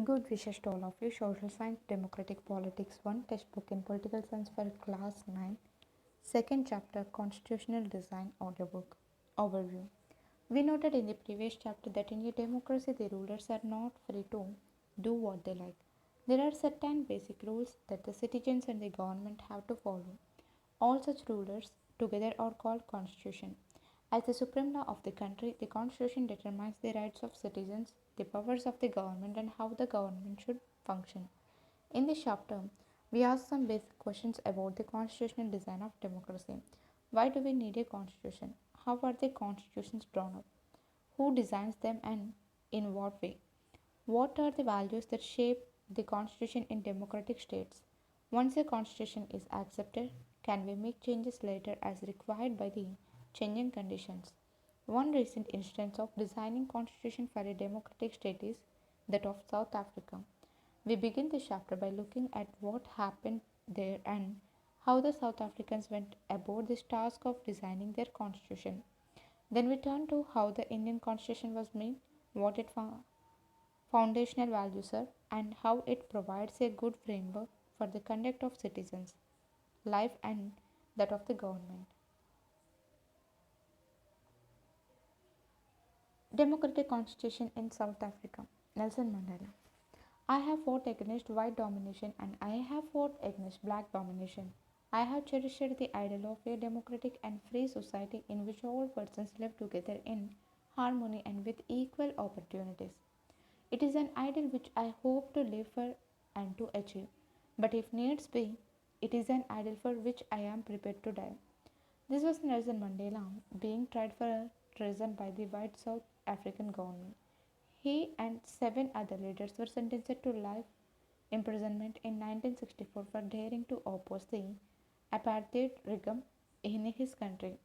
Good wishes to all of you. Social Science, Democratic Politics 1, textbook in Political Science for Class 9, second chapter, Constitutional Design, audiobook. Overview. We noted in the previous chapter that in a democracy, the rulers are not free to do what they like. There are certain basic rules that the citizens and the government have to follow. All such rulers together are called constitution. As the supreme law of the country, the constitution determines the rights of citizens, the powers of the government, and how the government should function. In this chapter, we ask some basic questions about the constitutional design of democracy. Why do we need a constitution? How are the constitutions drawn up? Who designs them and in what way? What are the values that shape the constitution in democratic states? Once a constitution is accepted, can we make changes later as required by the changing conditions? One recent instance of designing constitution for a democratic state is that of South Africa. We begin this chapter by looking at what happened there and how the South Africans went about this task of designing their constitution. Then we turn to how the Indian constitution was made, what its foundational values are, and how it provides a good framework for the conduct of citizens' life and that of the government. Democratic Constitution in South Africa. Nelson Mandela. I have fought against white domination and I have fought against black domination. I have cherished the ideal of a democratic and free society in which all persons live together in harmony and with equal opportunities. It is an ideal which I hope to live for and to achieve. But if needs be, it is an ideal for which I am prepared to die. This was Nelson Mandela being tried for treason by the white South African government. He and seven other leaders were sentenced to life imprisonment in 1964 for daring to oppose the apartheid regime in his country.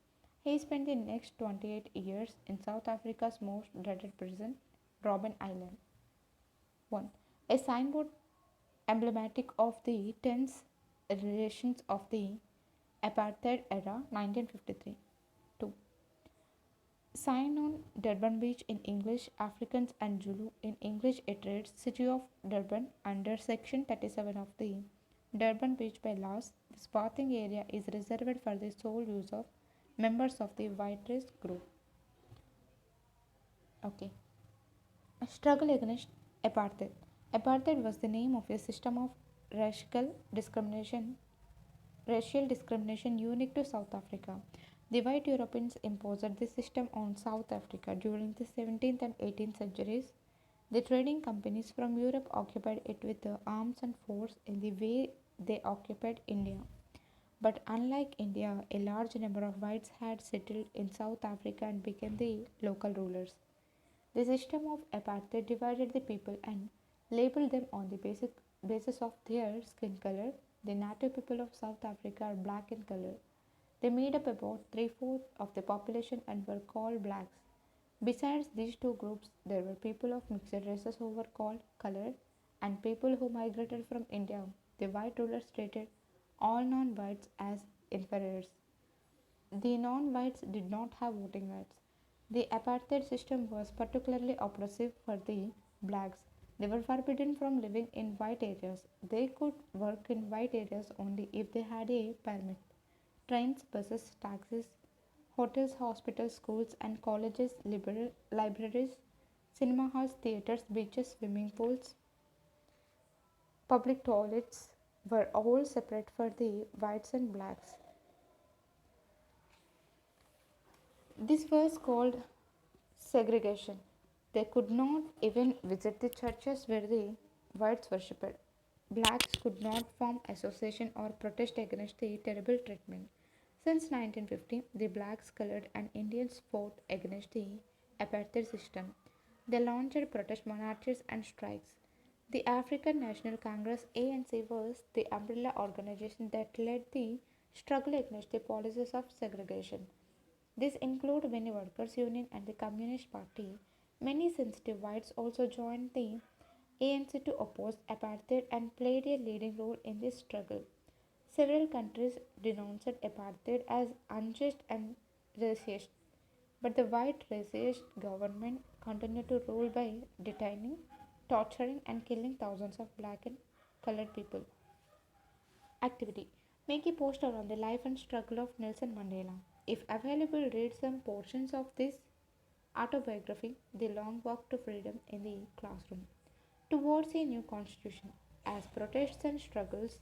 He spent the next 28 years in South Africa's most dreaded prison, Robben Island. 1. A signboard emblematic of the tense relations of the apartheid era 1953. 2. Sign on Durban Beach in English, Afrikaans and Zulu. In English, it reads City of Durban under Section 37 of the Durban Beach by laws. This bathing area is reserved for the sole use of members of the white race group. Okay. A struggle against apartheid. Apartheid was the name of a system of racial discrimination racial discrimination unique to South Africa. The white Europeans imposed this system on South Africa during the 17th and 18th centuries. The trading companies from Europe occupied it with the arms and force in the way they occupied India. But unlike India, a large number of whites had settled in South Africa and became the local rulers. The system of apartheid divided the people and labeled them on the basis of their skin color. The native people of South Africa are black in color. They made up about three-fourths of the population and were called blacks. Besides these two groups, there were people of mixed races who were called colored and people who migrated from India. The white rulers treated all non-whites as inferiors. The non-whites did not have voting rights. The apartheid system was particularly oppressive for the blacks. They were forbidden from living in white areas. They could work in white areas only if they had a permit. Trains, buses, taxis, hotels, hospitals, schools, and colleges, libraries, cinema halls, theaters, beaches, swimming pools, public toilets were all separate for the whites and blacks. This was called segregation. They could not even visit the churches where the whites worshipped. Blacks could not form association or protest against the terrible treatment. Since 1950, the blacks, colored, and Indians fought against the apartheid system. They launched protest marches and strikes. The African National Congress ANC was the umbrella organization that led the struggle against the policies of segregation. This included many workers' union and the Communist Party. Many sensitive whites also joined the ANC to oppose apartheid and played a leading role in this struggle. Several countries denounced apartheid as unjust and racist, but the white racist government continued to rule by detaining, torturing and killing thousands of black and colored people. Activity. Make a poster on the life and struggle of Nelson Mandela. If available, read some portions of this autobiography, The Long Walk to Freedom, in the classroom. Towards a new constitution, as protests and struggles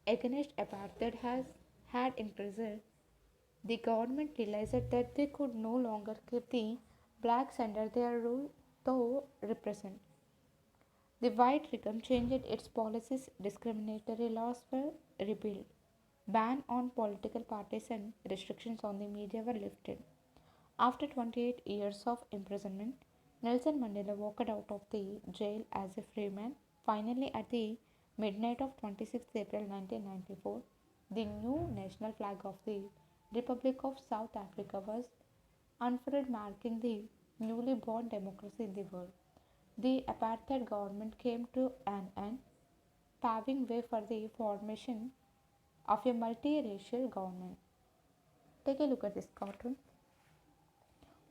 against apartheid has had increased, the government realized that they could no longer keep the blacks under their rule, though represent. The white regime changed its policies, discriminatory laws were repealed, ban on political parties and restrictions on the media were lifted. After 28 years of imprisonment, Nelson Mandela walked out of the jail as a free man. Finally, at the midnight of 26 April 1994, the new national flag of the Republic of South Africa was unfurled, marking the newly born democracy in the world. The apartheid government came to an end, paving way for the formation of a multiracial government. Take a look at this cartoon.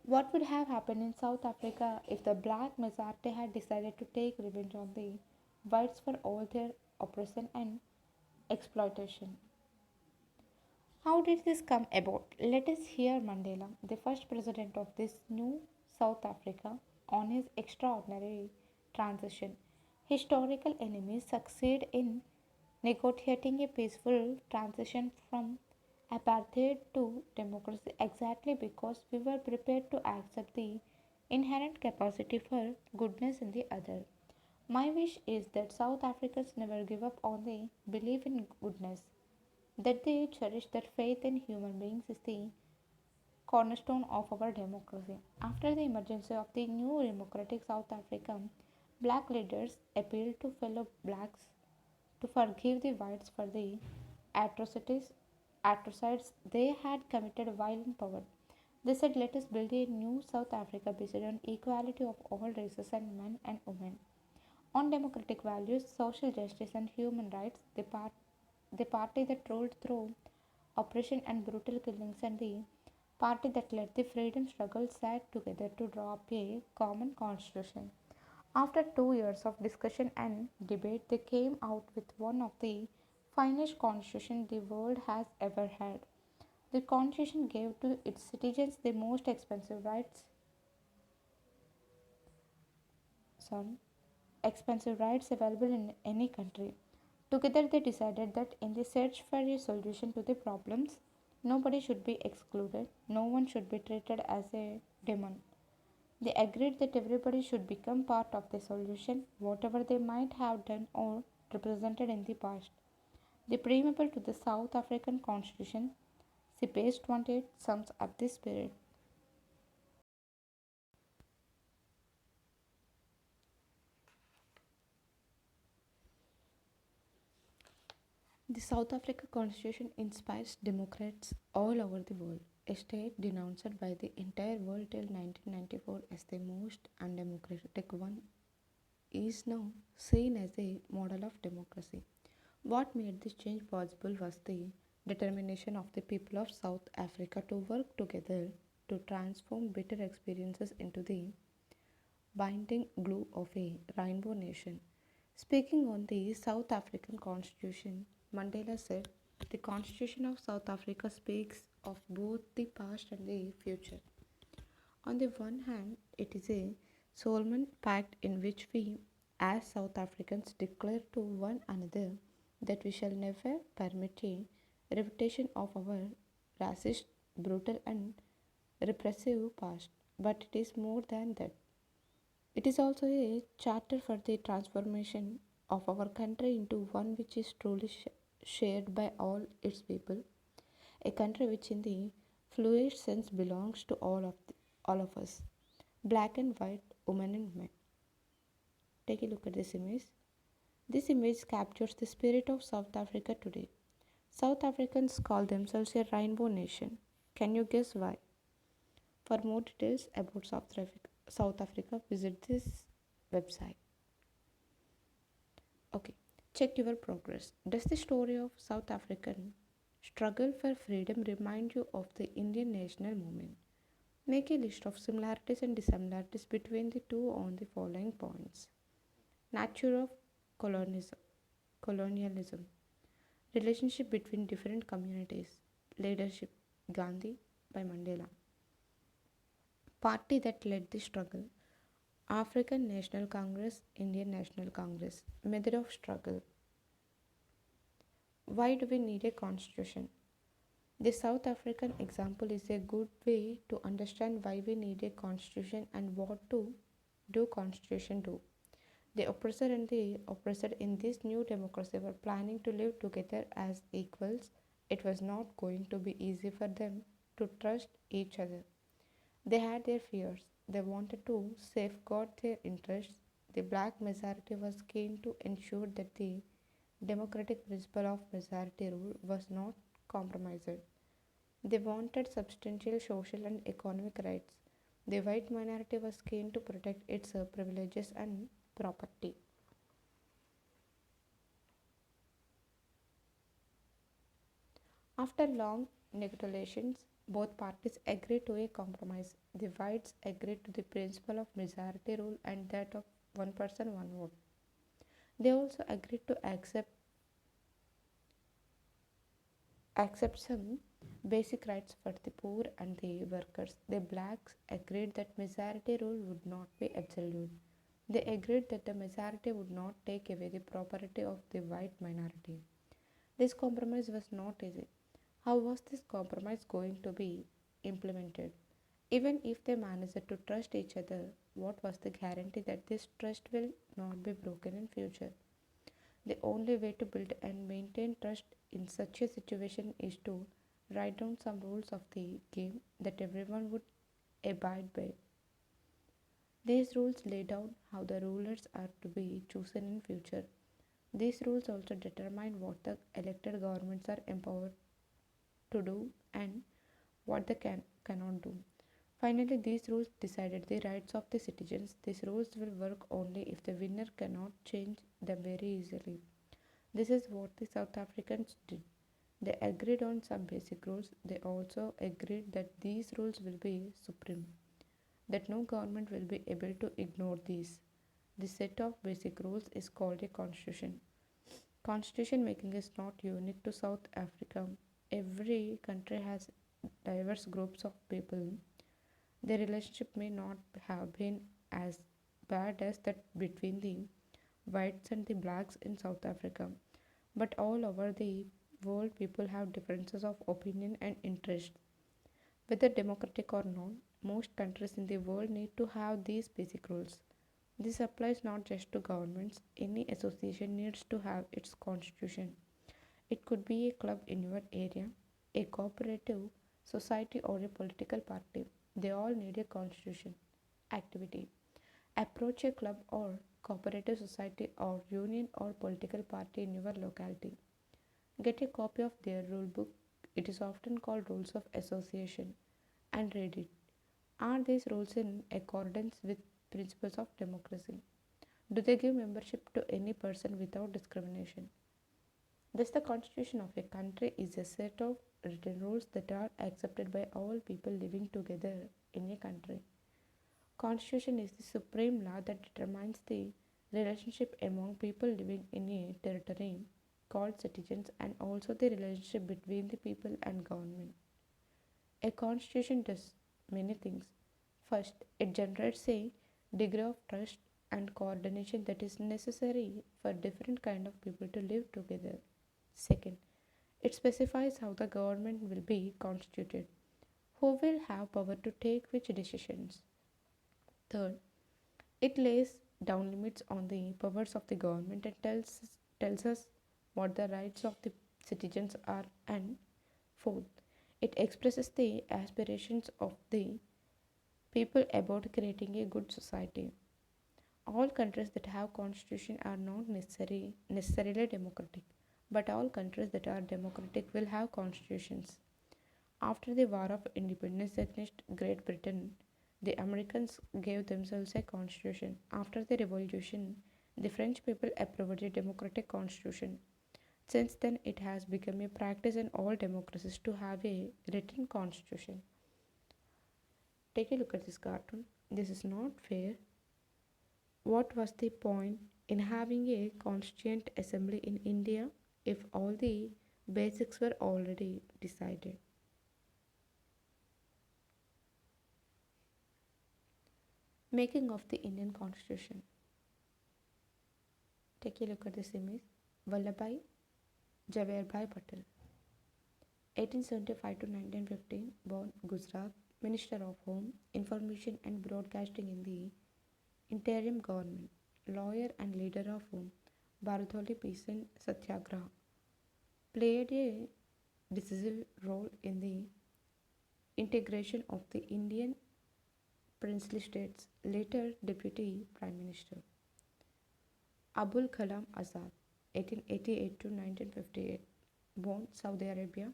What would have happened in South Africa if the black majority had decided to take revenge on the whites for all their oppression and exploitation? How did this come about? Let us hear Mandela, the first president of this new South Africa, on his extraordinary transition. Historical enemies succeed in negotiating a peaceful transition from apartheid to democracy exactly because we were prepared to accept the inherent capacity for goodness in the other. My wish is that South Africans never give up on the belief in goodness, that they cherish that faith in human beings is the cornerstone of our democracy. After the emergence of the new democratic South Africa, black leaders appealed to fellow blacks to forgive the whites for the atrocities atrocities they had committed while in power. They said, let us build a new South Africa based on equality of all races and men and women. On democratic values, social justice, and human rights, the party that ruled through oppression and brutal killings and the party that led the freedom struggle sat together to draw up a common constitution. After 2 years of discussion and debate, they came out with one of the finest constitutions the world has ever had. The constitution gave to its citizens the most sorry, expensive rights available in any country. Together, they decided that in the search for a solution to the problems, nobody should be excluded, no one should be treated as a demon. They agreed that everybody should become part of the solution, whatever they might have done or represented in the past. The preamble to the South African Constitution, see page 28, sums up this spirit. The South Africa Constitution inspires Democrats all over the world. A state denounced by the entire world till 1994 as the most undemocratic one is now seen as a model of democracy. What made this change possible was the determination of the people of South Africa to work together to transform bitter experiences into the binding glue of a rainbow nation. Speaking on the South African Constitution, Mandela said, the Constitution of South Africa speaks of both the past and the future. On the one hand, it is a solemn pact in which we, as South Africans, declare to one another that we shall never permit a repetition of our racist, brutal, and repressive past. But it is more than that. It is also a charter for the transformation of our country into one which is truly shared by all its people, a country which, in the fluid sense, belongs to all of us, black and white, women and men. Take a look at this image. This image captures the spirit of South Africa today. South Africans call themselves a rainbow nation. Can you guess why? For more details about South Africa, visit this website. Okay, check your progress. Does the story of South African struggle for freedom remind you of the Indian national movement? Make a list of similarities and dissimilarities between the two on the following points. Nature of colonialism, colonialism, relationship between different communities, leadership, Gandhi by Mandela, party that led the struggle, African National Congress, Indian National Congress, method of struggle. Why do we need a constitution? The South African example is a good way to understand why we need a constitution and what to do constitution do. The oppressor and the oppressed in this new democracy were planning to live together as equals. It was not going to be easy for them to trust each other. They had their fears. They wanted to safeguard their interests. The black majority was keen to ensure that the democratic principle of majority rule was not compromised. They wanted substantial social and economic rights. The white minority was keen to protect its privileges and property. After long negotiations, both parties agreed to a compromise. The whites agreed to the principle of majority rule and that of one person, one vote. They also agreed to accept some basic rights for the poor and the workers. The blacks agreed that majority rule would not be absolute. They agreed that the majority would not take away the property of the white minority. This compromise was not easy. How was this compromise going to be implemented? Even if they managed to trust each other, what was the guarantee that this trust will not be broken in future? The only way to build and maintain trust in such a situation is to write down some rules of the game that everyone would abide by. These rules lay down how the rulers are to be chosen in future. These rules also determine what the elected governments are empowered to do and what they cannot do. Finally, these rules decided the rights of the citizens. These rules will work only if the winner cannot change them very easily. This is what the South Africans did. They agreed on some basic rules. They also agreed that these rules will be supreme, that no government will be able to ignore these. This set of basic rules is called a constitution. Constitution making is not unique to South Africa. Every country has diverse groups of people. Their relationship may not have been as bad as that between the whites and the blacks in South Africa, but all over the world people have differences of opinion and interest. Whether democratic or not, most countries in the world need to have these basic rules. This applies not just to governments, any association needs to have its constitution. It could be a club in your area, a cooperative society, or a political party. They all need a constitution. Activity: approach a club or cooperative society or union or political party in your locality. Get a copy of their rule book. It is often called Rules of Association and read it. Are these rules in accordance with principles of democracy? Do they give membership to any person without discrimination? Thus, the constitution of a country is a set of written rules that are accepted by all people living together in a country. Constitution is the supreme law that determines the relationship among people living in a territory called citizens and also the relationship between the people and government. A constitution does many things. First, it generates a degree of trust and coordination that is necessary for different kind of people to live together. Second, it specifies how the government will be constituted, who will have power to take which decisions. Third, it lays down limits on the powers of the government and tells us what the rights of the citizens are. And fourth, it expresses the aspirations of the people about creating a good society. All countries that have constitution are not necessarily democratic, but all countries that are democratic will have constitutions. After the War of Independence against Great Britain, the Americans gave themselves a constitution. After the revolution, the French people approved a democratic constitution. Since then, it has become a practice in all democracies to have a written constitution. Take a look at this cartoon. This is not fair. What was the point? in having a constituent assembly in India if all the basics were already decided. Making of the Indian Constitution. Take a look at this image. Vallabhbhai Javeharbhai Patel, 1875 to 1915, born Gujarat, Minister of Home, Information and Broadcasting in the interim government, lawyer and leader of Bharatoli Peace and Satyagraha, played a decisive role in the integration of the Indian princely states, later Deputy Prime Minister. Abul Kalam Azad, 1888 to 1958, born Saudi Arabia,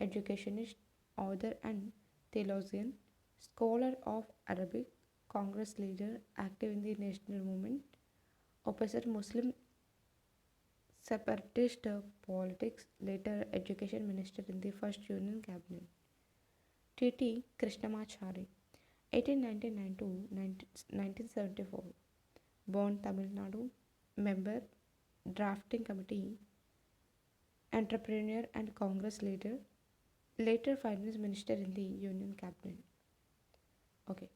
educationist, author and theologian, scholar of Arabic, Congress leader, active in the national movement, opposite Muslim separatist politics, later education minister in the first Union cabinet. T.T. Krishnamachari, 1899 to 1974, born Tamil Nadu, member, drafting committee, entrepreneur and Congress leader, later finance minister in the Union cabinet. Okay.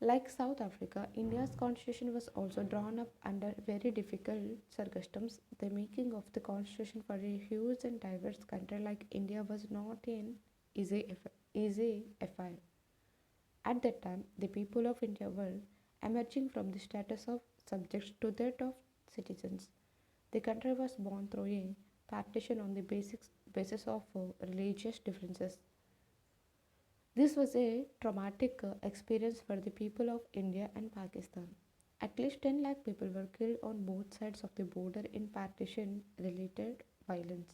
Like South Africa, India's constitution was also drawn up under very difficult circumstances. The making of the constitution for a huge and diverse country like India was not an easy affair. At that time, the people of India were emerging from the status of subjects to that of citizens. The country was born through a partition on the basis of religious differences. This was a traumatic experience for the people of India and Pakistan. At least 10 lakh people were killed on both sides of the border in partition related violence.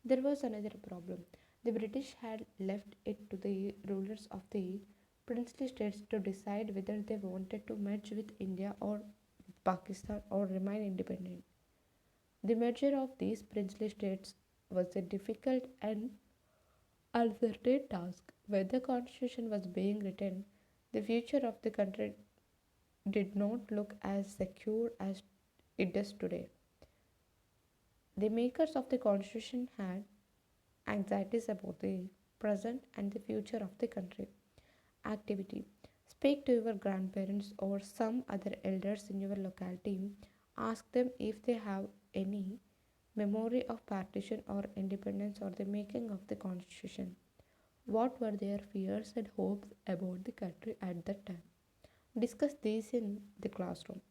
There was another problem. The British had left it to the rulers of the princely states to decide whether they wanted to merge with India or Pakistan or remain independent. The merger of these princely states was a difficult and uncertain task. When the constitution was being written, the future of the country did not look as secure as it does today. The makers of the constitution had anxieties about the present and the future of the country. Activity. Speak to your grandparents or some other elders in your locality. Ask them if they have any memory of partition or independence or the making of the constitution. What were their fears and hopes about the country at that time? Discuss these in the classroom.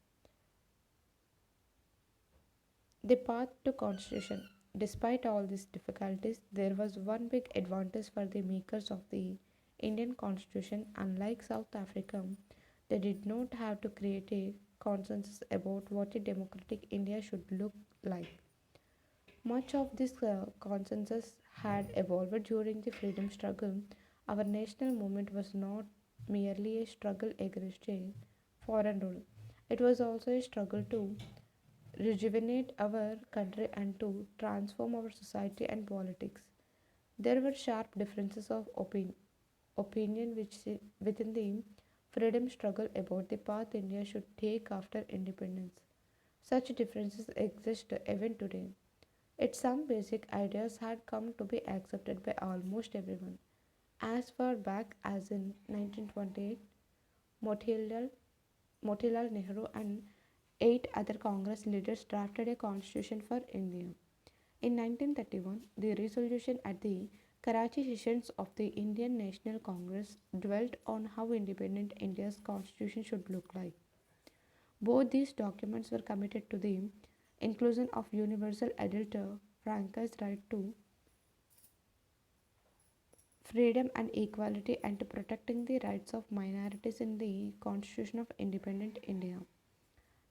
The path to constitution. Despite all these difficulties, there was one big advantage for the makers of the Indian constitution. Unlike South Africa, they did not have to create a consensus about what a democratic India should look like. Much of this consensus had evolved during the freedom struggle. Our national movement was not merely a struggle against a foreign rule, it was also a struggle to rejuvenate our country and to transform our society and politics. There were sharp differences of opinion within the freedom struggle about the path India should take after independence. Such differences exist even today. Yet some basic ideas had come to be accepted by almost everyone. As far back as in 1928, Motilal, Motilal Nehru and 8 other Congress leaders drafted a constitution for India. In 1931, the resolution at the Karachi sessions of the Indian National Congress dwelt on how independent India's constitution should look like. Both these documents were committed to the inclusion of universal adult franchise right to freedom and equality and to protecting the rights of minorities in the Constitution of Independent India.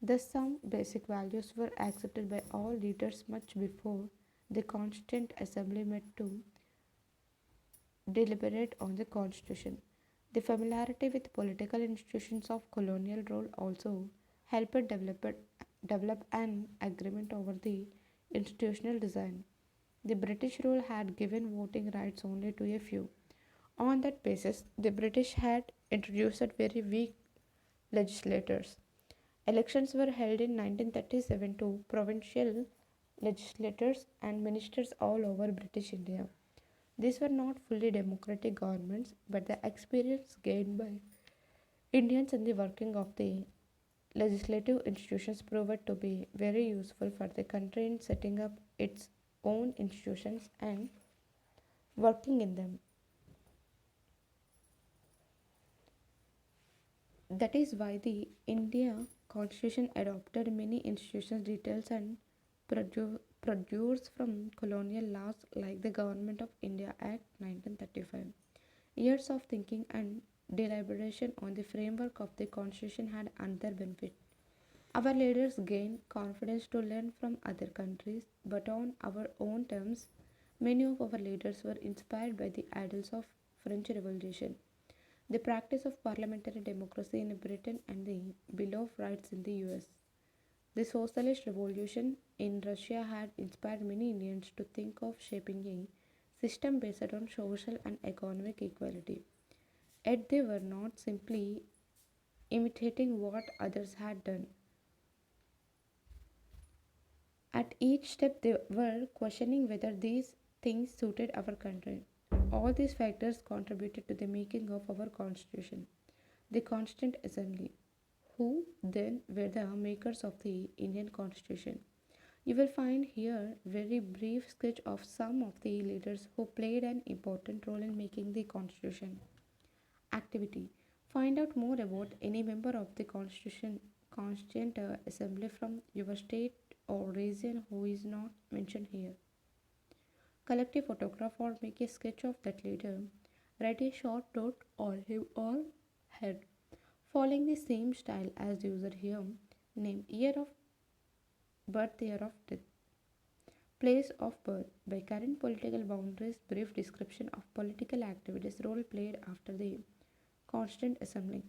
Thus, some basic values were accepted by all leaders much before the Constituent Assembly met to deliberate on the Constitution. The familiarity with political institutions of colonial rule also helped develop an agreement over the institutional design. The British rule had given voting rights only to a few. On that basis, the British had introduced very weak legislators. Elections were held in 1937 to provincial legislators and ministers all over British India. These were not fully democratic governments, but the experience gained by Indians in the working of the legislative institutions proved to be very useful for the country in setting up its own institutions and working in them. That is why the India Constitution adopted many institutions, details, and produced from colonial laws like the Government of India Act 1935. Years of thinking and deliberation on the framework of the Constitution had another benefit. Our leaders gained confidence to learn from other countries, but on our own terms. Many of our leaders were inspired by the ideals of French Revolution, the practice of parliamentary democracy in Britain, and the Bill of Rights in the US. The socialist revolution in Russia had inspired many Indians to think of shaping a system based on social and economic equality. Yet they were not simply imitating what others had done. At each step, they were questioning whether these things suited our country. All these factors contributed to the making of our Constitution. The Constituent Assembly, who then were the makers of the Indian Constitution. You will find here very brief sketch of some of the leaders who played an important role in making the Constitution. Activity. Find out more about any member of the Constituent Assembly from your state or region who is not mentioned here. Collect a photograph or make a sketch of that leader. Write a short note on him or her. Following the same style as user here, name, year of birth, year of death, place of birth. By current political boundaries, brief description of political activities, role played after the Constituent Assembly.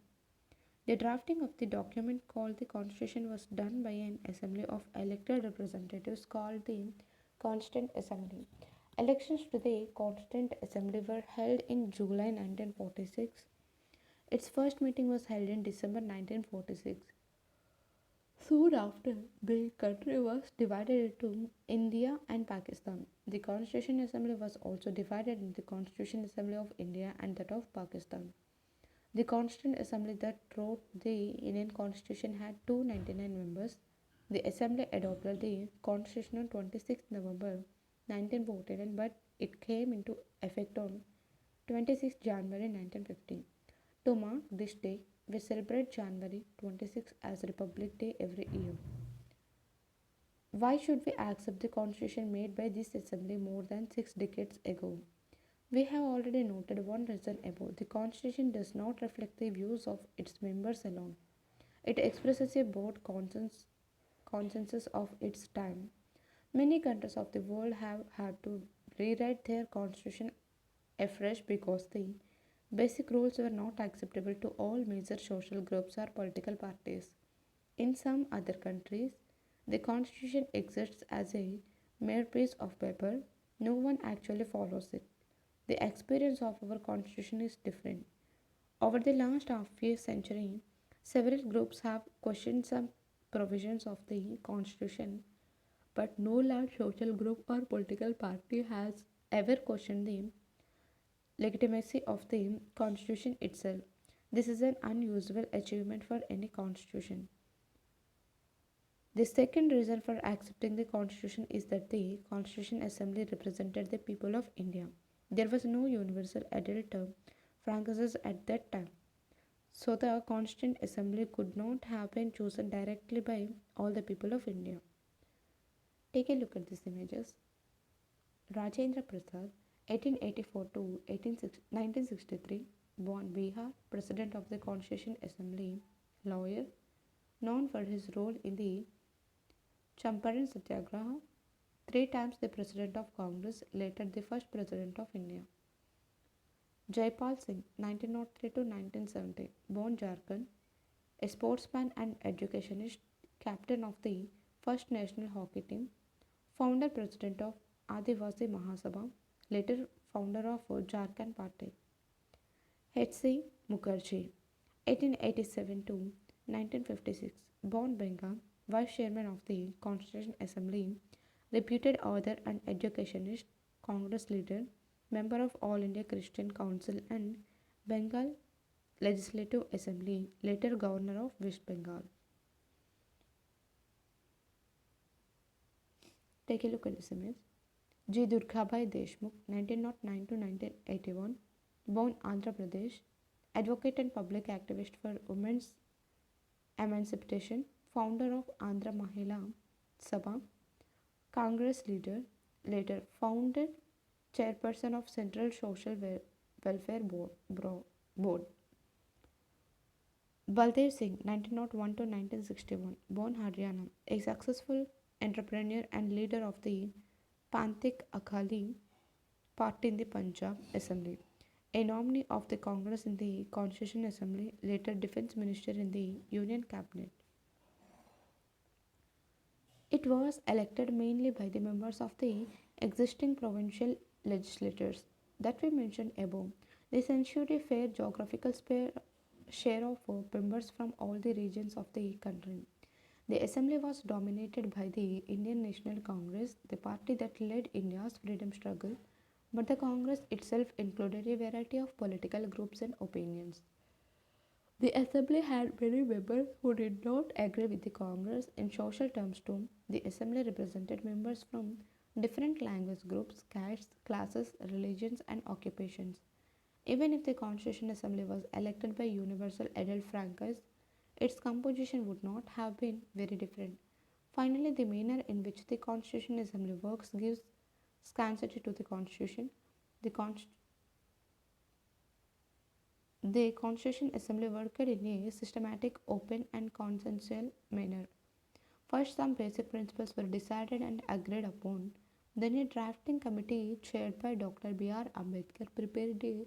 The drafting of the document called the Constitution was done by an assembly of elected representatives called the Constituent Assembly. Elections to the Constituent Assembly were held in July 1946. Its first meeting was held in December 1946. Soon after, the country was divided into India and Pakistan. The Constitution Assembly was also divided into the Constitution Assembly of India and that of Pakistan. The Constituent Assembly that wrote the Indian Constitution had 299 members. The Assembly adopted the Constitution on 26 November 1949, but it came into effect on 26 January 1950. To mark this day, we celebrate January 26 as Republic Day every year. Why should we accept the constitution made by this assembly more than 6 decades ago? We have already noted one reason above. The constitution does not reflect the views of its members alone. It expresses a broad consensus of its time. Many countries of the world have had to rewrite their constitution afresh because the basic rules were not acceptable to all major social groups or political parties. In some other countries, the constitution exists as a mere piece of paper. No one actually follows it. The experience of our constitution is different. Over the last half a century, several groups have questioned some provisions of the constitution, but no large social group or political party has ever questioned the legitimacy of the constitution itself. This is an unusual achievement for any constitution. The second reason for accepting the constitution is that the Constitution Assembly represented the people of India. There was no universal adult term franchises at that time. So the Constituent Assembly could not have been chosen directly by all the people of India. Take a look at these images. Rajendra Prasad, 1884 to 1963, born Bihar, President of the Constitution Assembly, lawyer, known for his role in the Champaran Satyagraha, 3 times the President of Congress, later the first President of India. Jaipal Singh, 1903 to 1970, born Jharkhand, a sportsman and educationist, captain of the first national hockey team, founder president of Adivasi Mahasabha, later founder of Jharkhand Party. H.C. Mukherjee, 1887 to 1956, born Bengal, Vice Chairman of the Constitution Assembly, reputed author and educationist, Congress leader, member of All India Christian Council and Bengal Legislative Assembly, later Governor of West Bengal. Take a look at this image. G. Durgabhai Deshmukh, 1909 to 1981, born Andhra Pradesh, advocate and public activist for women's emancipation, founder of Andhra Mahila Sabha, Congress leader, later founded chairperson of Central Social Welfare Board. Baldev Singh, 1901 to 1961, born Haryana, a successful entrepreneur and leader of the Panthik Akali party in the Punjab Assembly, a nominee of the Congress in the Constitution Assembly, later Defence Minister in the Union Cabinet. It was elected mainly by the members of the existing provincial legislatures that we mentioned above. This ensured a fair geographical share of members from all the regions of the country. The assembly was dominated by the Indian National Congress, the party that led India's freedom struggle, but the Congress itself included a variety of political groups and opinions. The assembly had many members who did not agree with the Congress in social terms too. The assembly represented members from different language groups, castes, classes, religions, and occupations. Even if the Constitution Assembly was elected by universal adult franchise, its composition would not have been very different. Finally, the manner in which the Constitution Assembly works gives scarcity to the Constitution. The, the Constitution Assembly worked in a systematic, open, and consensual manner. First, some basic principles were decided and agreed upon. Then, a drafting committee chaired by Dr. B.R. Ambedkar prepared a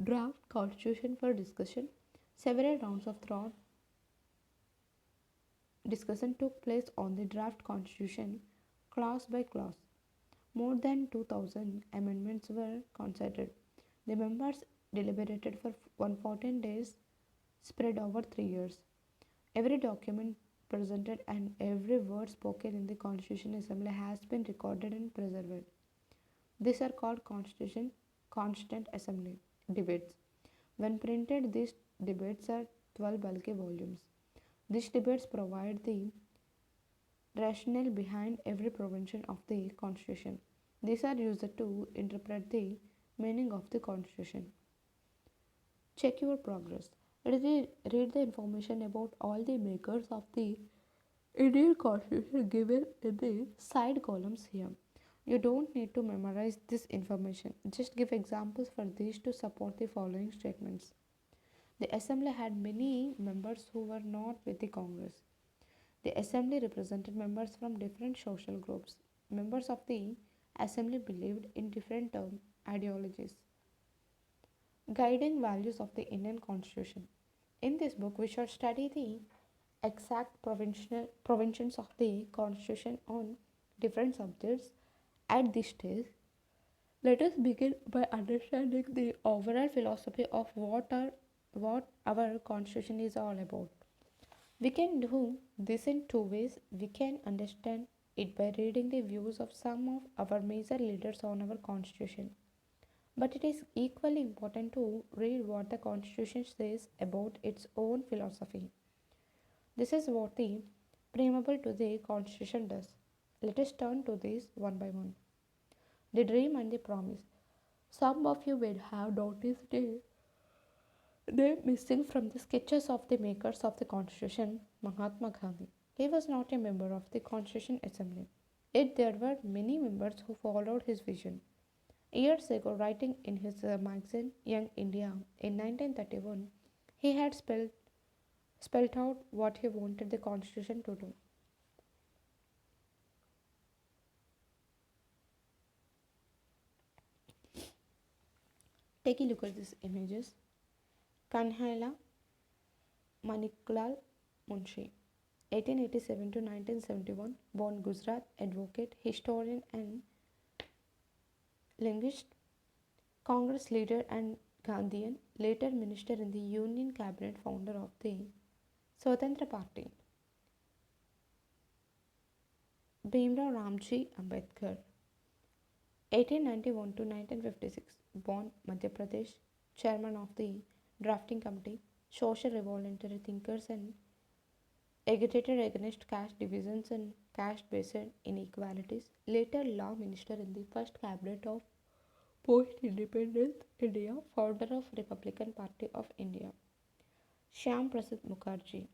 draft constitution for discussion. Several rounds of thought discussion took place on the draft constitution, clause by clause. More than 2,000 amendments were considered. The members deliberated for 114 days, spread over 3 years. Every document presented and every word spoken in the Constitution Assembly has been recorded and preserved. These are called Constitution Constant Assembly debates. When printed, these debates are 12 bulky volumes. These debates provide the rationale behind every provision of the Constitution. These are used to interpret the meaning of the Constitution. Check your progress. Read the information about all the makers of the Indian Constitution given in the side columns here. You don't need to memorize this information. Just give examples for these to support the following statements. The assembly had many members who were not with the Congress. The assembly represented members from different social groups. Members of the assembly believed in different ideologies. Guiding values of the Indian Constitution. In this book, we shall study the exact provisions of the Constitution on different subjects. At this stage, let us begin by understanding the overall philosophy of what our Constitution is all about. We can do this in two ways. We can understand it by reading the views of some of our major leaders on our Constitution. But it is equally important to read what the Constitution says about its own philosophy. This is what the preamble to the Constitution does. Let us turn to these one by one. The dream and the promise. Some of you may have noticed the name missing from the sketches of the makers of the Constitution, Mahatma Gandhi. He was not a member of the Constitution Assembly. Yet there were many members who followed his vision. Years ago, writing in his magazine Young India in 1931, he had spelled out what he wanted the Constitution to do. Take a look at these images. Kanhaila Maniklal Munshi, 1887 to 1971, born Gujarat, advocate, historian and linguist, Congress leader and Gandhian, later minister in the Union Cabinet, founder of the Swatantra Party. Bhimrao Ramji Ambedkar, 1891 to 1956, born Madhya Pradesh, chairman of the drafting committee, social revolutionary thinkers and agitated against caste divisions and caste-based inequalities, later law minister in the first cabinet of post-independence India, founder of Republican Party of India. Shyam Prasad Mukherjee,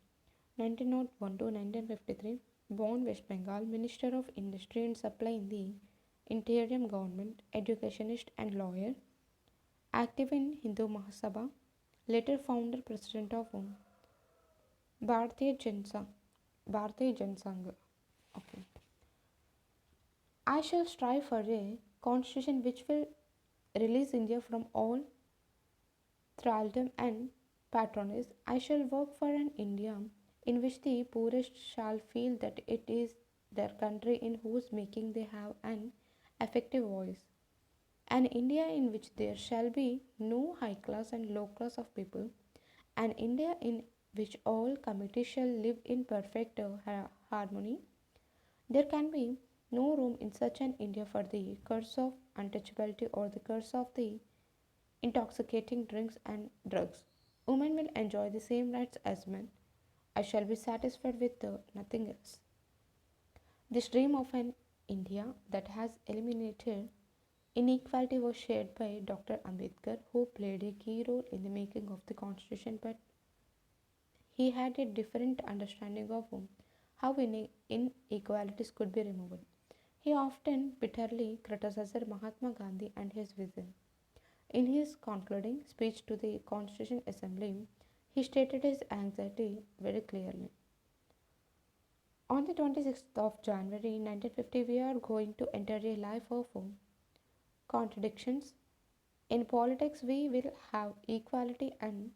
1901 to 1953, born West Bengal, Minister of Industry and Supply in the interim government, educationist and lawyer, active in Hindu Mahasabha, later founder president of Bharatiya Jansa, Bharatiya Jansangh. Okay. I shall strive for a constitution which will release India from all thraldom and patronage. I shall work for an India in which the poorest shall feel that it is their country in whose making they have an effective voice. An India in which there shall be no high class and low class of people. An India in which all communities shall live in perfect harmony. There can be no room in such an India for the curse of untouchability or the curse of the intoxicating drinks and drugs. Women will enjoy the same rights as men. I shall be satisfied with nothing else. This dream of an India that has eliminated inequality was shared by Dr. Ambedkar, who played a key role in the making of the constitution, but he had a different understanding of how inequalities could be removed. He often bitterly criticized Mahatma Gandhi and his vision. In his concluding speech to the Constitution Assembly, he stated his anxiety very clearly. On the 26th of January 1950, we are going to enter a life of contradictions. In politics, we will have equality, and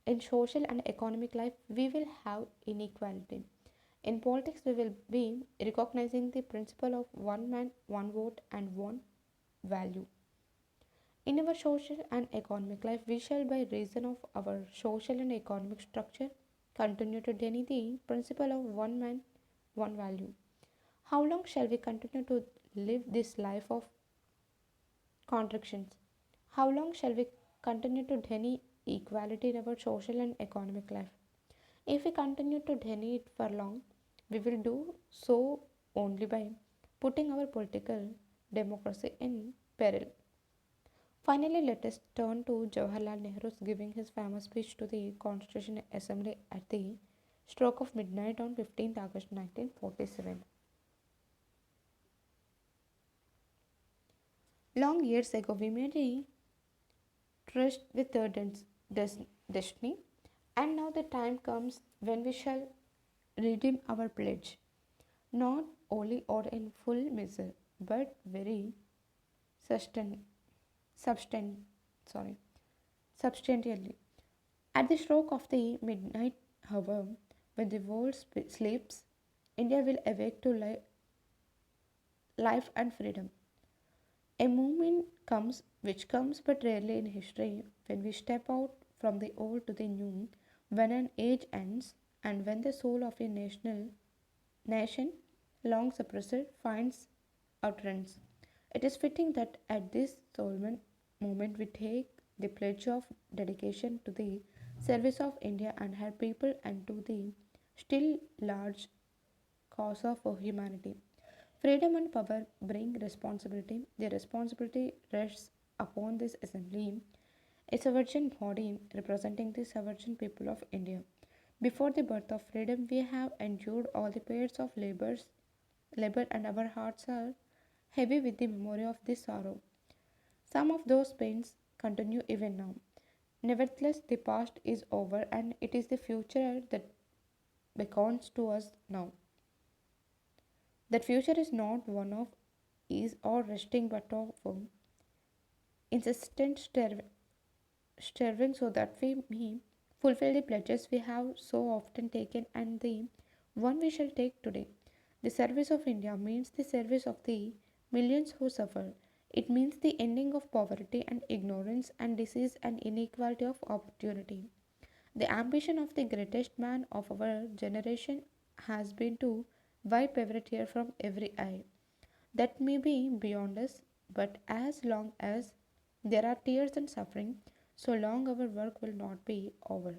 in social and economic life, we will have inequality. In politics, we will be recognizing the principle of one man, one vote, and one value. In our social and economic life, we shall, by reason of our social and economic structure, continue to deny the principle of one man, one value. How long shall we continue to live this life of contradictions? How long shall we continue to deny equality in our social and economic life? If we continue to deny it for long, we will do so only by putting our political democracy in peril. Finally, let us turn to Jawaharlal Nehru's giving his famous speech to the Constitution Assembly at the stroke of midnight on 15th August 1947. Long years ago, we made a trust with the destiny, and now the time comes when we shall redeem our pledge, not only or in full measure, but very sustain, substan- sorry, substantially. At the stroke of the midnight hour, when the world sleeps, India will awake to life and freedom. A moment comes, which comes but rarely in history, when we step out from the old to the new, when an age ends, and when the soul of a nation, long suppressed, finds utterance. It is fitting that at this solemn moment we take the pledge of dedication to the service of India and her people and to the still large cause of humanity. Freedom and power bring responsibility. The responsibility rests upon this assembly, a sovereign body representing the sovereign people of India. Before the birth of freedom, we have endured all the periods of labor, and our hearts are heavy with the memory of this sorrow. Some of those pains continue even now. Nevertheless, the past is over, and it is the future that beckons to us now. That future is not one of ease or resting, but of insistent striving so that we may fulfill the pledges we have so often taken and the one we shall take today. The service of India means the service of the millions who suffer. It means the ending of poverty and ignorance and disease and inequality of opportunity. The ambition of the greatest man of our generation has been to wipe every tear from every eye. That may be beyond us, but as long as there are tears and suffering, so long our work will not be over.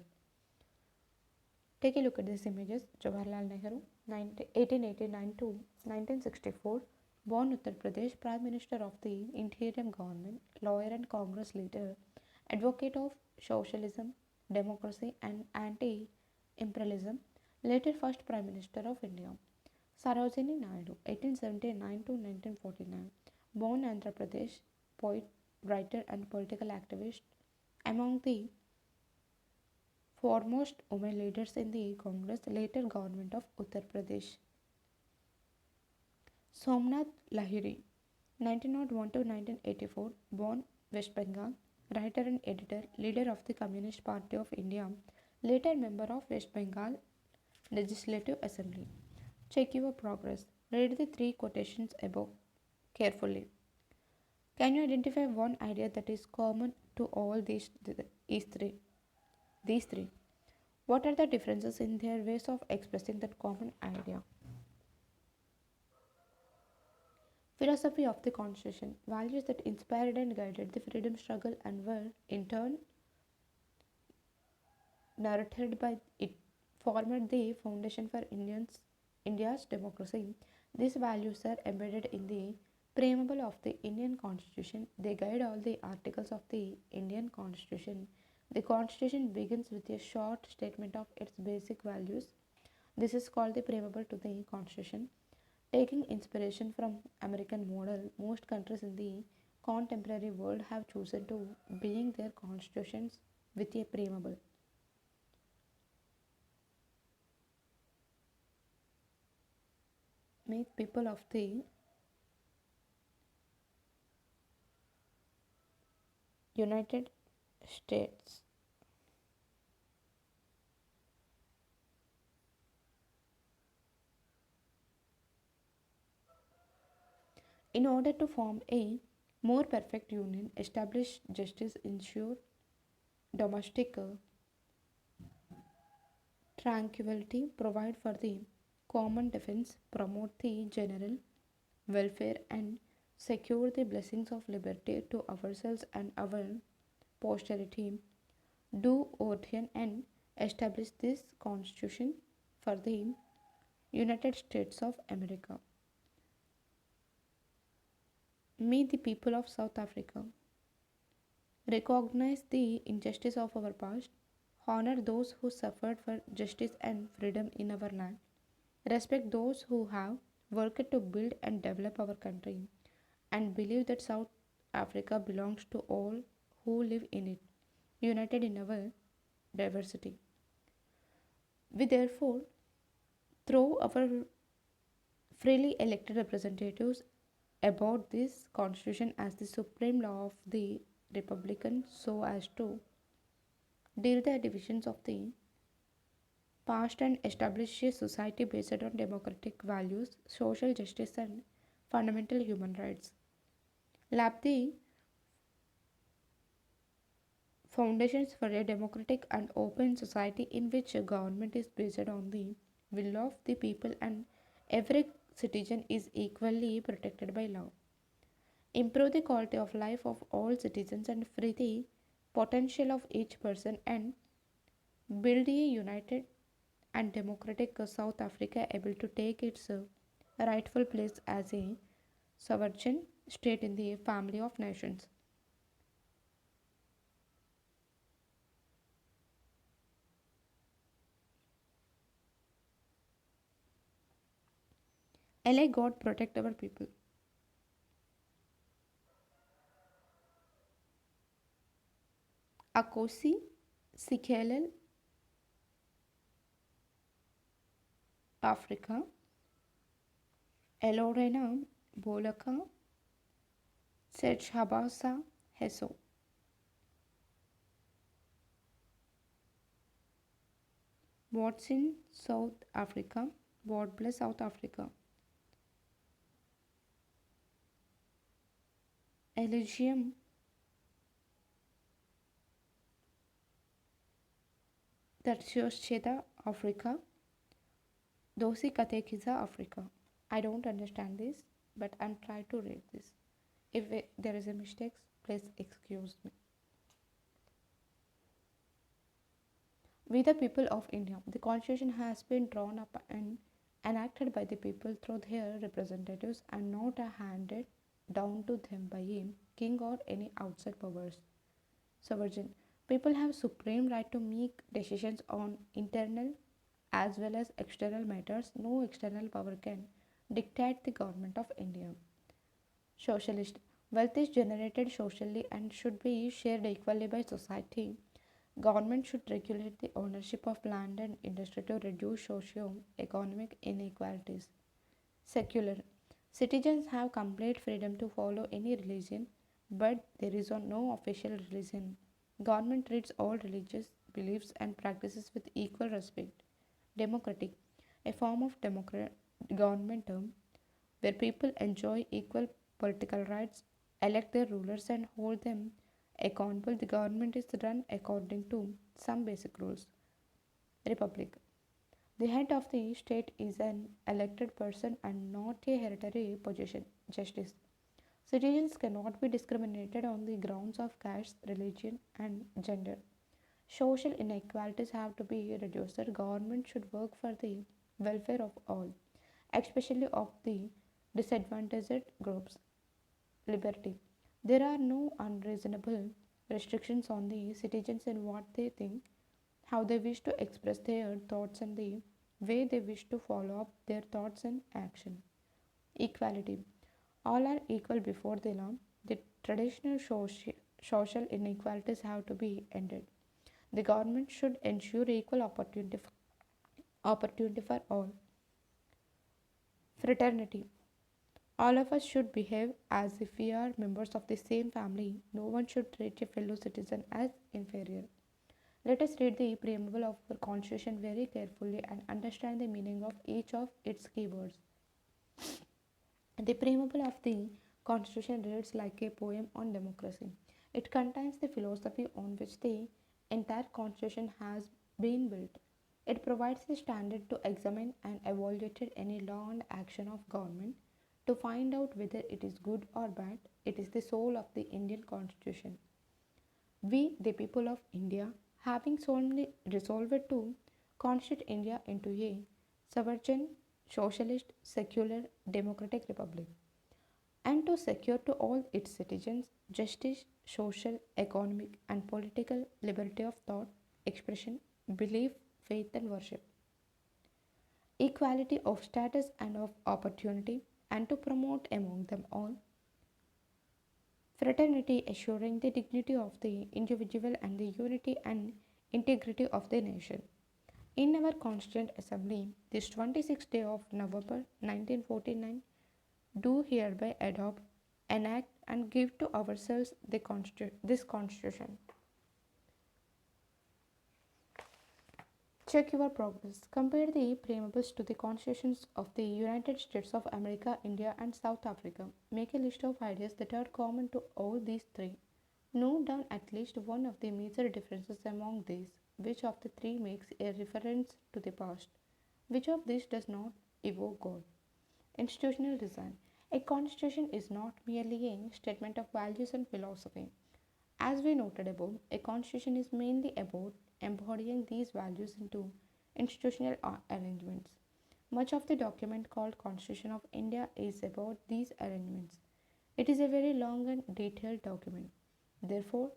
Take a look at these images. Jawaharlal Nehru, 1889 to 1964, born Uttar Pradesh, Prime Minister of the Interim Government, lawyer and Congress leader, advocate of socialism, democracy, and anti imperialism, later first Prime Minister of India. Sarojini Naidu, 1879 to 1949, born Andhra Pradesh, poet, writer, and political activist, among the foremost women leaders in the Congress later government of Uttar Pradesh. Somnath Lahiri, 1901 to 1984, born West Bengal, writer and editor, leader of the Communist Party of India, later member of West Bengal Legislative Assembly. Check your progress. Read the three quotations above carefully. Can you identify one idea that is common to all these three? These three. What are the differences in their ways of expressing that common idea? Philosophy of the Constitution. Values that inspired and guided the freedom struggle and were, in turn, narrated by it, formed the foundation for India's democracy. These values are embedded in the preamble of the Indian Constitution. They guide all the articles of the Indian Constitution. The Constitution begins with a short statement of its basic values. This is called the preamble to the Constitution. Taking inspiration from American model, most countries in the contemporary world have chosen to begin their constitutions with a preamble. Make people of the United States. In order to form a more perfect union, establish justice, ensure domestic tranquility, provide for the common defense, promote the general welfare, and secure the blessings of liberty to ourselves and our posterity, do ordain and establish this Constitution for the United States of America. May the people of South Africa recognize the injustice of our past, honor those who suffered for justice and freedom in our land, respect those who have worked to build and develop our country, and believe that South Africa belongs to all who live in it, united in our diversity. We therefore throw our freely elected representatives about this constitution as the supreme law of the republican so as to deal the divisions of the past and establish a society based on democratic values, social justice, and fundamental human rights. Lab the foundations for a democratic and open society in which a government is based on the will of the people and every citizen is equally protected by law. Improve the quality of life of all citizens and free the potential of each person and build a united and democratic South Africa able to take its rightful place as a sovereign state in the family of nations. LA God protect our people. Akosi, Sikelel, Africa, Elorena, Bolaka, Sechabasa, Heso. What's in South Africa? God bless South Africa. Elysium, Tertiosheta Africa, Dosi Katekiza Africa. I don't understand this, but I'm trying to read this. If there is a mistake, please excuse me. We the people of India. The constitution has been drawn up and enacted by the people through their representatives and not handed down to them by a king or any outside powers. Sovereign. People have supreme right to make decisions on internal as well as external matters. No external power can dictate the government of India. Socialist. Wealth is generated socially and should be shared equally by society. Government should regulate the ownership of land and industry to reduce socio-economic inequalities. Secular. Citizens have complete freedom to follow any religion, but there is no official religion. Government treats all religious beliefs and practices with equal respect. Democratic. A form of government term where people enjoy equal political rights, elect their rulers, and hold them accountable. The government is run according to some basic rules. Republic. The head of the state is an elected person and not a hereditary position. Justice. Citizens cannot be discriminated on the grounds of caste, religion, and gender. Social inequalities have to be reduced. The government should work for the welfare of all, especially of the disadvantaged groups. Liberty. There are no unreasonable restrictions on the citizens in what they think, how they wish to express their thoughts, and the way they wish to follow up their thoughts and action. Equality. All are equal before the law. The traditional social inequalities have to be ended. The government should ensure equal opportunity for all. Fraternity. All of us should behave as if we are members of the same family. No one should treat a fellow citizen as inferior. Let us read the preamble of our Constitution very carefully and understand the meaning of each of its keywords. The preamble of the Constitution reads like a poem on democracy. It contains the philosophy on which the entire Constitution has been built. It provides a standard to examine and evaluate any law and action of government to find out whether it is good or bad. It is the soul of the Indian Constitution. We, the people of India, having solemnly resolved to constitute India into a sovereign, socialist, secular, democratic republic, and to secure to all its citizens justice, social, economic, and political liberty of thought, expression, belief, faith, and worship, equality of status and of opportunity, and to promote among them all fraternity, assuring the dignity of the individual and the unity and integrity of the nation. In our Constituent Assembly, this 26th day of November 1949, do hereby adopt, enact, and give to ourselves this Constitution. Check your progress. Compare the preambles to the constitutions of the United States of America, India, and South Africa. Make a list of ideas that are common to all these three. Note down at least one of the major differences among these. Which of the three makes a reference to the past? Which of these does not evoke God? Institutional design. A constitution is not merely a statement of values and philosophy. As we noted above, a constitution is mainly about embodying these values into institutional arrangements. Much of the document called Constitution of India is about these arrangements. It is a very long and detailed document. Therefore,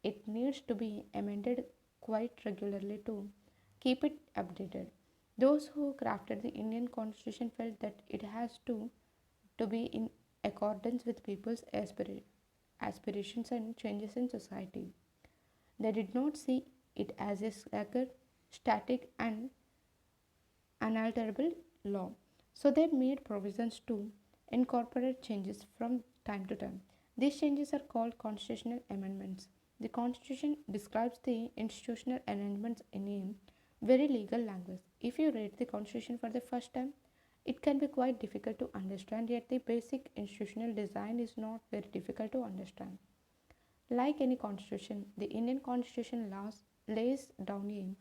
it needs to be amended quite regularly to keep it updated. Those who crafted the Indian Constitution felt that it has to be in accordance with people's aspirations and changes in society. They did not see it as a sacred, static, and unalterable law. So they made provisions to incorporate changes from time to time. These changes are called constitutional amendments. The Constitution describes the institutional arrangements in a very legal language. If you read the Constitution for the first time, it can be quite difficult to understand, yet the basic institutional design is not very difficult to understand. Like any constitution, the Indian Constitution lays down a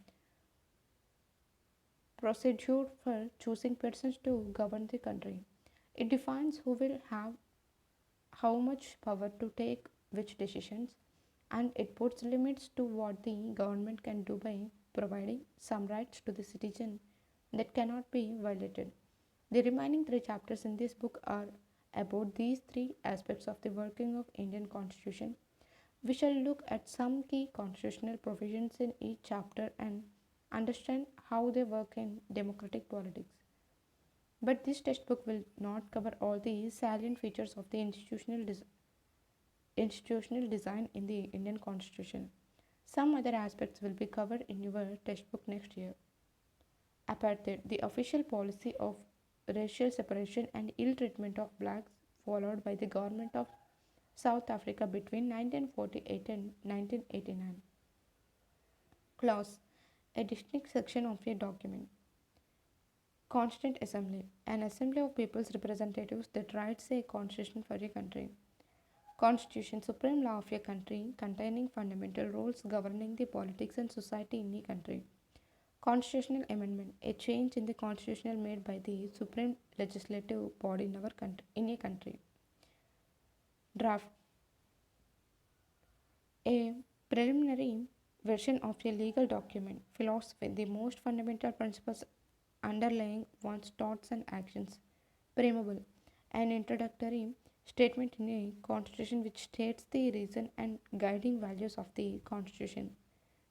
procedure for choosing persons to govern the country. It defines who will have how much power to take which decisions, and it puts limits to what the government can do by providing some rights to the citizen that cannot be violated. The remaining three chapters in this book are about these three aspects of the working of Indian Constitution. We shall look at some key constitutional provisions in each chapter and understand how they work in democratic politics. But this textbook will not cover all the salient features of the institutional design in the Indian Constitution. Some other aspects will be covered in your textbook next year. Apartheid, the official policy of racial separation and ill treatment of blacks followed by the government of South Africa between 1948 and 1989. Clause, a distinct section of a document. Constituent Assembly, an assembly of people's representatives that writes a constitution for a country. Constitution, supreme law of a country containing fundamental rules governing the politics and society in a country. Constitutional amendment, a change in the constitution made by the supreme legislative body in our country, in a country. Draft, a preliminary version of a legal document. Philosophy, the most fundamental principles underlying one's thoughts and actions. Preamble, an introductory statement in a constitution which states the reason and guiding values of the constitution.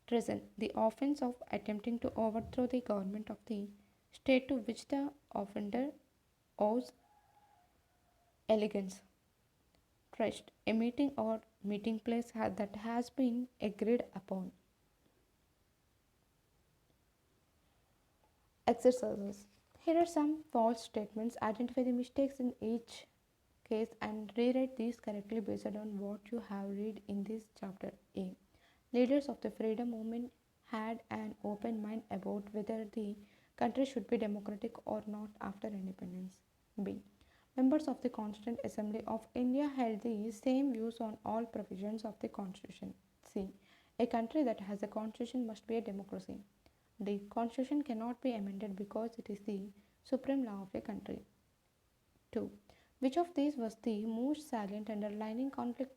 Treason, the offense of attempting to overthrow the government of the state to which the offender owes allegiance. Trust, a meeting or meeting place that has been agreed upon. Exercises. Here are some false statements. Identify the mistakes in each case and rewrite these correctly based on what you have read in this chapter. A. Leaders of the freedom movement had an open mind about whether the country should be democratic or not after independence. B. Members of the Constituent Assembly of India held the same views on all provisions of the Constitution. C. A country that has a constitution must be a democracy. The constitution cannot be amended because it is the supreme law of a country. 2. Which of these was the most salient underlying conflict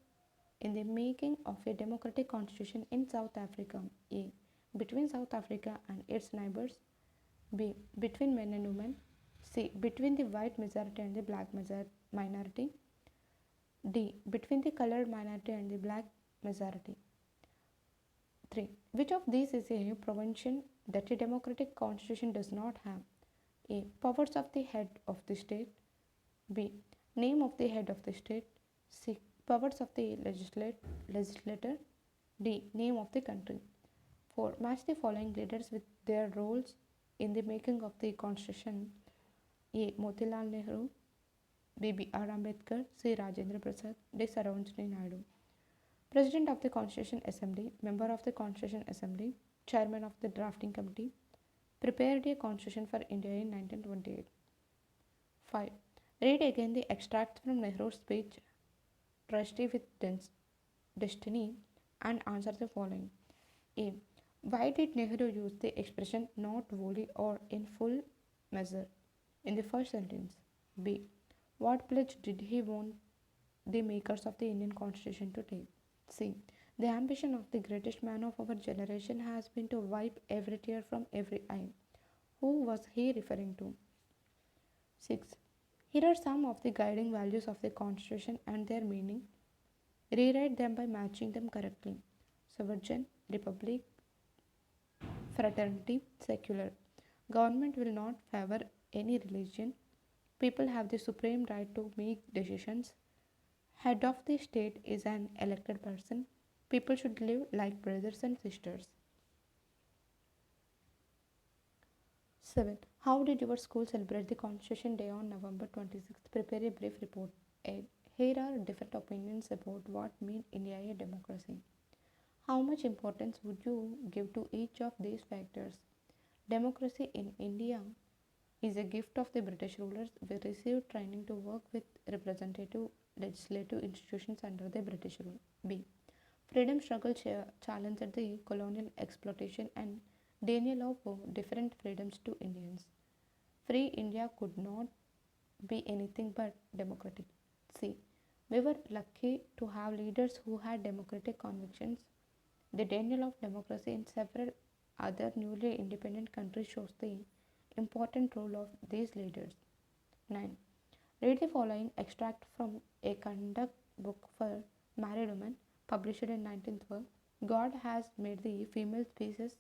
in the making of a democratic constitution in South Africa? A. Between South Africa and its neighbors. B. Between men and women. C. Between the white majority and the black minority. D. Between the colored minority and the black majority. 3. Which of these is a provision that a democratic constitution does not have? A. Powers of the head of the state. B. Name of the head of the state. C. Powers of the legislator. D. Name of the country. 4. Match the following leaders with their roles in the making of the constitution. A. Motilal Nehru. B. B.R. Ambedkar. C. Rajendra Prasad. D. Sarojini Naidu. President of the Constitution Assembly, member of the Constitution Assembly, chairman of the drafting committee, prepared a constitution for India in 1928. 5. Read again the extracts from Nehru's speech, Trustee with Destiny, and answer the following. A. Why did Nehru use the expression not wholly or in full measure in the first sentence? B. What pledge did he want the makers of the Indian Constitution to take? C. The ambition of the greatest man of our generation has been to wipe every tear from every eye. Who was he referring to? 6. Here are some of the guiding values of the Constitution and their meaning. Rewrite them by matching them correctly. Sovereign, Republic, Fraternity, Secular. Government will not favor any religion. People have the supreme right to make decisions. Head of the state is an elected person. People should live like brothers and sisters. 7. How did your school celebrate the Constitution Day on November 26th? Prepare a brief report. 8. Here are different opinions about what means India a democracy. How much importance would you give to each of these factors? Democracy in India is a gift of the British rulers. We received training to work with representative legislative institutions under the British rule. B. Freedom struggle challenged the colonial exploitation and Denial of different freedoms to Indians. Free India could not be anything but democratic. See, we were lucky to have leaders who had democratic convictions. The denial of democracy in several other newly independent countries shows the important role of these leaders. 9. Read the following extract from a conduct book for married women published in 19th world. God has made the female species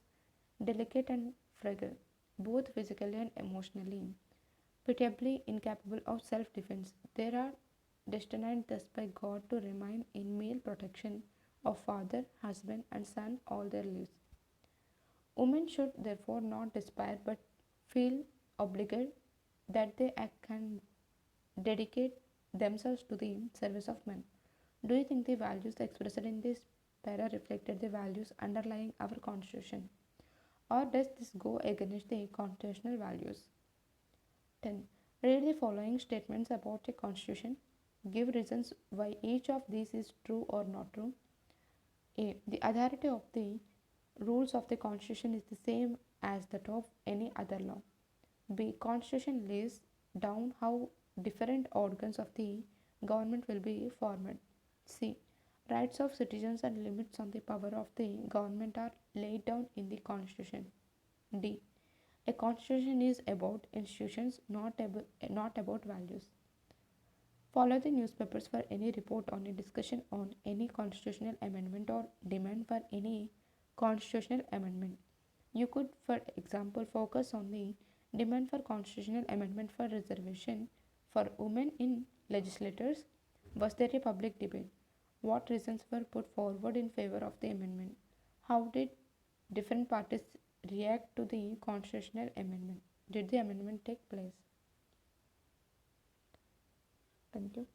delicate and fragile, both physically and emotionally, pitiably incapable of self defense. They are destined thus by God to remain in male protection of father, husband, and son all their lives. Women should therefore not despair but feel obligated that they can dedicate themselves to the service of men. Do you think the values expressed in this para reflected the values underlying our constitution? Or does this go against the constitutional values? 10. Read the following statements about a constitution. Give reasons why each of these is true or not true. A. The authority of the rules of the constitution is the same as that of any other law. B. Constitution lays down how different organs of the government will be formed. C. Rights of citizens and limits on the power of the government are laid down in the constitution. D. A constitution is about institutions, not about values. Follow the newspapers for any report on a discussion on any constitutional amendment or demand for any constitutional amendment. You could, for example, focus on the demand for constitutional amendment for reservation for women in legislatures. Was there a public debate? What reasons were put forward in favor of the amendment? How did different parties react to the constitutional amendment? Did the amendment take place? Thank you.